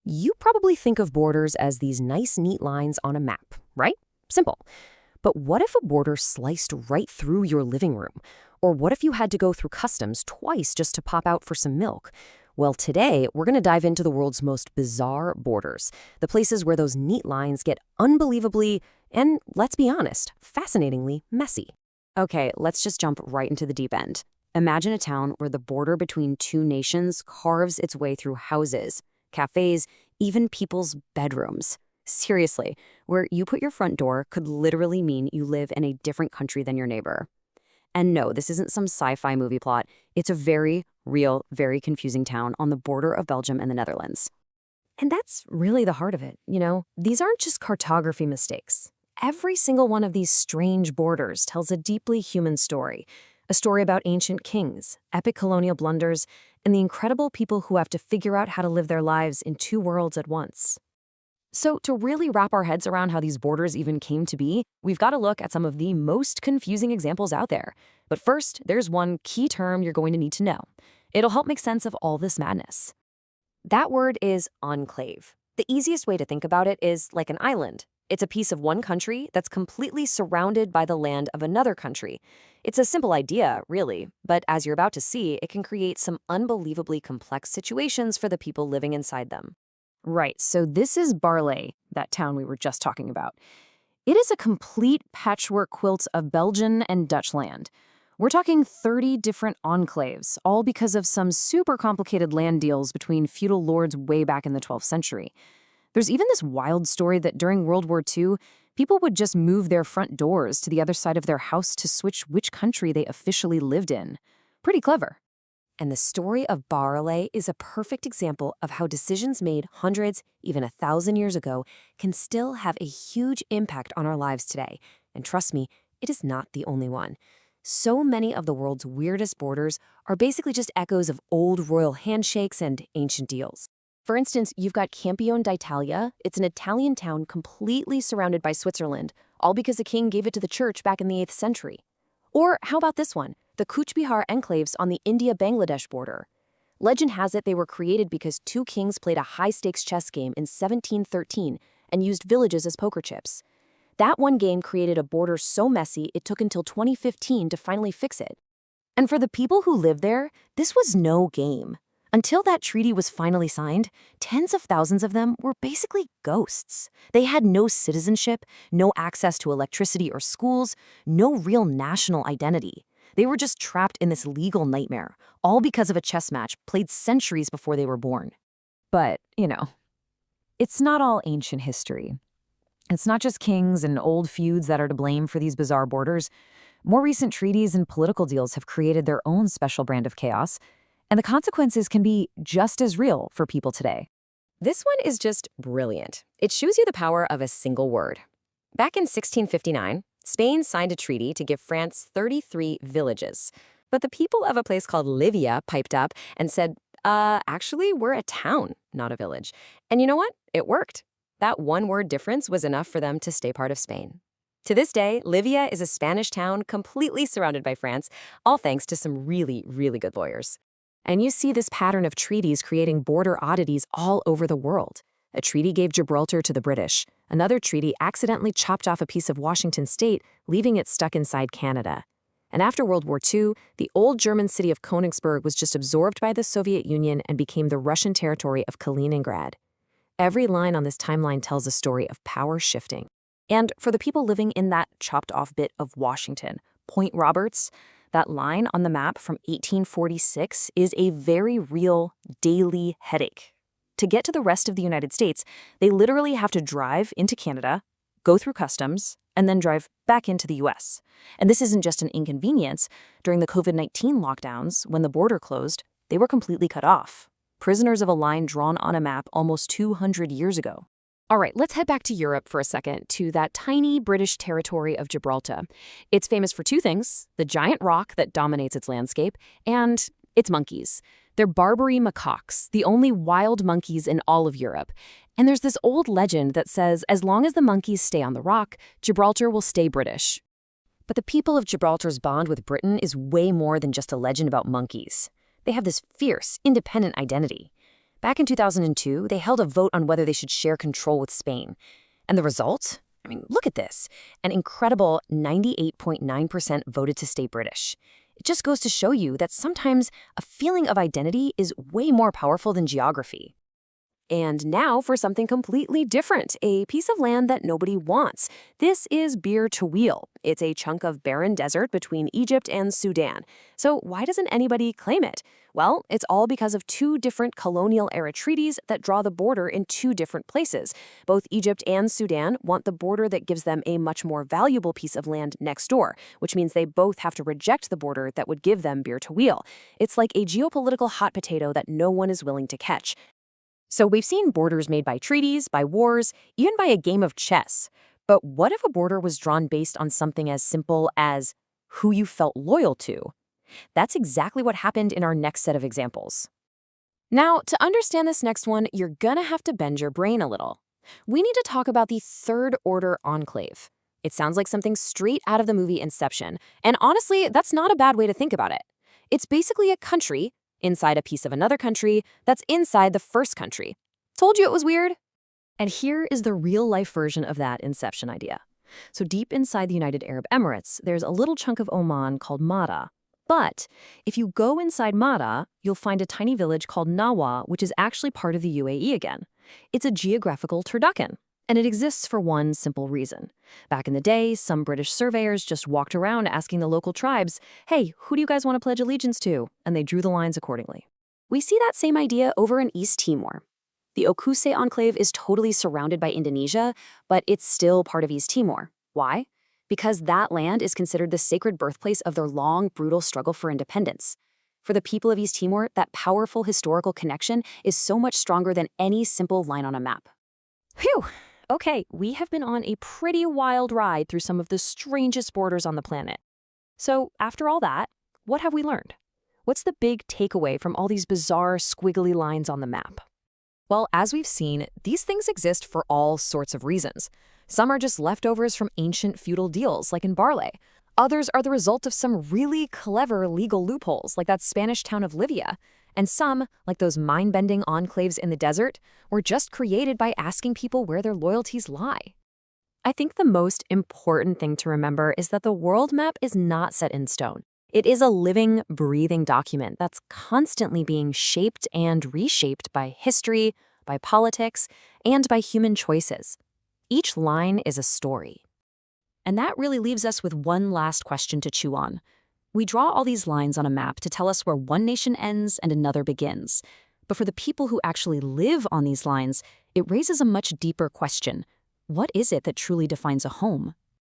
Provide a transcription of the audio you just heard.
You probably think of borders as these nice, neat lines on a map, right? Simple. But what if a border sliced right through your living room? Or what if you had to go through customs twice just to pop out for some milk? Well, today, we're going to dive into the world's most bizarre borders, the places where those neat lines get unbelievably, and let's be honest, fascinatingly messy. Okay, let's just jump right into the deep end. Imagine a town where the border between two nations carves its way through houses, cafes, even people's bedrooms. Seriously, where you put your front door could literally mean you live in a different country than your neighbor. And no, this isn't some sci-fi movie plot. It's a very real, very confusing town on the border of Belgium and the Netherlands. And that's really the heart of it, These aren't just cartography mistakes. Every single one of these strange borders tells a deeply human story. A story about ancient kings, epic colonial blunders, and the incredible people who have to figure out how to live their lives in two worlds at once. So to really wrap our heads around how these borders even came to be, we've got to look at some of the most confusing examples out there. But first, there's one key term you're going to need to know. It'll help make sense of all this madness. That word is enclave. The easiest way to think about it is like an island. It's a piece of one country that's completely surrounded by the land of another country. It's a simple idea, really, but as you're about to see, it can create some unbelievably complex situations for the people living inside them. Right, so this is Baarle, that town we were just talking about. It is a complete patchwork quilt of Belgian and Dutch land. We're talking 30 different enclaves, all because of some super complicated land deals between feudal lords way back in the 12th century. There's even this wild story that during World War II, people would just move their front doors to the other side of their house to switch which country they officially lived in. Pretty clever. And the story of Baarle is a perfect example of how decisions made hundreds, even 1,000 years ago, can still have a huge impact on our lives today. And trust me, it is not the only one. So many of the world's weirdest borders are basically just echoes of old royal handshakes and ancient deals. For instance, you've got Campione d'Italia. It's an Italian town completely surrounded by Switzerland, all because the king gave it to the church back in the 8th century. Or how about this one, the Cooch Behar enclaves on the India-Bangladesh border? Legend has it they were created because two kings played a high-stakes chess game in 1713 and used villages as poker chips. That one game created a border so messy it took until 2015 to finally fix it. And for the people who lived there, this was no game. Until that treaty was finally signed, tens of thousands of them were basically ghosts. They had no citizenship, no access to electricity or schools, no real national identity. They were just trapped in this legal nightmare, all because of a chess match played centuries before they were born. But, it's not all ancient history. It's not just kings and old feuds that are to blame for these bizarre borders. More recent treaties and political deals have created their own special brand of chaos, and the consequences can be just as real for people today. This one is just brilliant. It shows you the power of a single word. Back in 1659, Spain signed a treaty to give France 33 villages. But the people of a place called Llívia piped up and said, actually, we're a town, not a village. And you know what? It worked. That one-word difference was enough for them to stay part of Spain. To this day, Llívia is a Spanish town completely surrounded by France, all thanks to some really, really good lawyers. And you see this pattern of treaties creating border oddities all over the world. A treaty gave Gibraltar to the British. Another treaty accidentally chopped off a piece of Washington state, leaving it stuck inside Canada. And after World War II, the old German city of Königsberg was just absorbed by the Soviet Union and became the Russian territory of Kaliningrad. Every line on this timeline tells a story of power shifting. And for the people living in that chopped-off bit of Washington, Point Roberts, that line on the map from 1846 is a very real daily headache. To get to the rest of the United States, they literally have to drive into Canada, go through customs, and then drive back into the US. And this isn't just an inconvenience. During the COVID-19 lockdowns, when the border closed, they were completely cut off. Prisoners of a line drawn on a map almost 200 years ago. All right, let's head back to Europe for a second, to that tiny British territory of Gibraltar. It's famous for two things: the giant rock that dominates its landscape, and its monkeys. They're Barbary macaques, the only wild monkeys in all of Europe. And there's this old legend that says as long as the monkeys stay on the rock, Gibraltar will stay British. But the people of Gibraltar's bond with Britain is way more than just a legend about monkeys. They have this fierce, independent identity. Back in 2002, they held a vote on whether they should share control with Spain. And the result? I mean, look at this. An incredible 98.9% voted to stay British. It just goes to show you that sometimes a feeling of identity is way more powerful than geography. And now for something completely different, a piece of land that nobody wants. This is Bir Tawil. It's a chunk of barren desert between Egypt and Sudan. So why doesn't anybody claim it? Well, it's all because of two different colonial-era treaties that draw the border in two different places. Both Egypt and Sudan want the border that gives them a much more valuable piece of land next door, which means they both have to reject the border that would give them Bir Tawil. It's like a geopolitical hot potato that no one is willing to catch. So we've seen borders made by treaties, by wars, even by a game of chess. But what if a border was drawn based on something as simple as who you felt loyal to? That's exactly what happened in our next set of examples. Now, to understand this next one, you're gonna have to bend your brain a little. We need to talk about the third-order enclave. It sounds like something straight out of the movie Inception, and honestly, that's not a bad way to think about it. It's basically a country inside a piece of another country that's inside the first country. Told you it was weird? And here is the real-life version of that Inception idea. So deep inside the United Arab Emirates, there's a little chunk of Oman called Mada. But if you go inside Mada, you'll find a tiny village called Nawa, which is actually part of the UAE again. It's a geographical turducken, and it exists for one simple reason. Back in the day, some British surveyors just walked around asking the local tribes, hey, who do you guys want to pledge allegiance to? And they drew the lines accordingly. We see that same idea over in East Timor. The Okuse Enclave is totally surrounded by Indonesia, but it's still part of East Timor. Why? Because that land is considered the sacred birthplace of their long, brutal struggle for independence. For the people of East Timor, that powerful historical connection is so much stronger than any simple line on a map. Phew! Okay, we have been on a pretty wild ride through some of the strangest borders on the planet. So, after all that, what have we learned? What's the big takeaway from all these bizarre, squiggly lines on the map? Well, as we've seen, these things exist for all sorts of reasons. Some are just leftovers from ancient feudal deals, like in Baarle. Others are the result of some really clever legal loopholes, like that Spanish town of Llívia. And some, like those mind-bending enclaves in the desert, were just created by asking people where their loyalties lie. I think the most important thing to remember is that the world map is not set in stone. It is a living, breathing document that's constantly being shaped and reshaped by history, by politics, and by human choices. Each line is a story. And that really leaves us with one last question to chew on. We draw all these lines on a map to tell us where one nation ends and another begins. But for the people who actually live on these lines, it raises a much deeper question. What is it that truly defines a home?